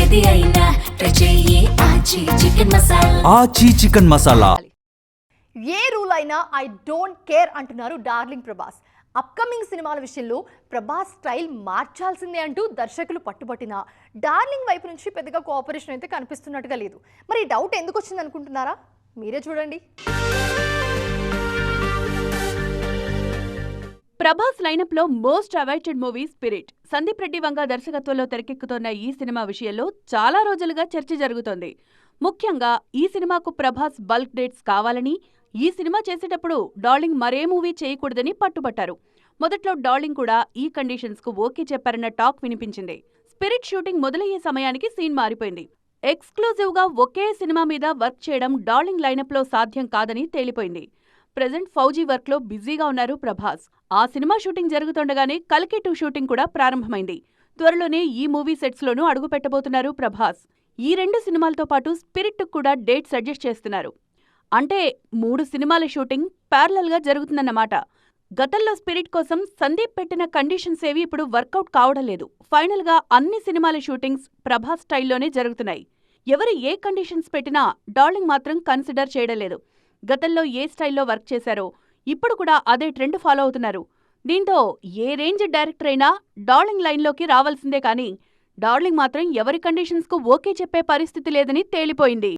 ఏది అయినా ట్రై చెయ్యి ఆచి చికెన్ మసాలా. ఆచి చికెన్ మసాలా. ఏ రూల్ అయినా ఐ డోంట్ కేర్ అంటున్నారు డార్లింగ్ ప్రభాస్. అప్కమింగ్ సినిమాల విషయంలో ప్రభాస్ స్టైల్ మార్చాల్సిందే అంటూ దర్శకులు పట్టుబట్టిన డార్లింగ్ వైపు నుంచి పెద్దగా కోఆపరేషన్ అయితే కనిపిస్తున్నట్టుగా లేదు. మరి ఈ డౌట్ ఎందుకు వచ్చింది అనుకుంటున్నారా? మీరే చూడండి. ప్రభాస్ లైనప్ లో most awaited movie Spirit. Sandeep Reddy Vanga దర్శకత్వంలో తెరకెక్కుతోన్న ఈ సినిమా విషయంలో చాలా రోజులుగా చర్చ జరుగుతోంది. ముఖ్యంగా ఈ సినిమాకు ప్రభాస్ బల్క్ డేట్స్ కావాలని, ఈ సినిమా చేసేటప్పుడు డార్లింగ్ మరే మూవీ చేయకూడదని పట్టుబట్టారు. మొదట్లో డార్లింగ్ కూడా ఈ కండిషన్స్ కు ఓకే చెప్పారన్న టాక్ వినిపించింది. స్పిరిట్ షూటింగ్ మొదలయ్యే సమయానికి సీన్ మారిపోయింది. ఎక్స్క్లూజివ్ గా ఒకే సినిమా మీద వర్క్ చేయడం డార్లింగ్ లైనప్ లో సాధ్యం కాదని తేలిపోయింది. ప్రెజెంట్ ఫౌజీ వర్క్ లో బిజీగా ఉన్నారు ప్రభాస్. ఆ సినిమా షూటింగ్ జరుగుతుండగానే కల్కి 2 షూటింగ్ కూడా ప్రారంభమైంది. త్వరలోనే ఈ మూవీ సెట్స్ లోనూ అడుగు పెట్టబోతున్నారు ప్రభాస్. ఈ 2 సినిమాలతో పాటు స్పిరిట్ కూడా డేట్స్ అడ్జస్ట్ చేస్తున్నారు. అంటే 3 సినిమాల షూటింగ్ ప్యారలల్ గా జరుగుతుందన్నమాట. గతంలో స్పిరిట్ కోసం సందీప్ పెట్టిన కండిషన్స్ ఏవి ఇప్పుడు వర్కౌట్ కావడం లేదు. ఫైనల్ గా అన్ని సినిమాల షూటింగ్స్ ప్రభాస్ స్టైల్లోనే జరుగుతున్నాయి. ఎవరు ఏ కండిషన్స్ పెట్టినా డార్లింగ్ మాత్రం కన్సిడర్ చేయడం లేదు. గతంలో ఏ స్టైల్లో వర్క్ చేశారో ఇప్పుడు కూడా అదే ట్రెండ్ ఫాలో అవుతున్నారు. దీంతో ఏ రేంజ్ డైరెక్టర్ అయినా డార్లింగ్ లైన్లోకి రావాల్సిందే కానీ డార్లింగ్ మాత్రం ఎవరి కండిషన్స్కు ఓకే చెప్పే పరిస్థితి లేదని తేలిపోయింది.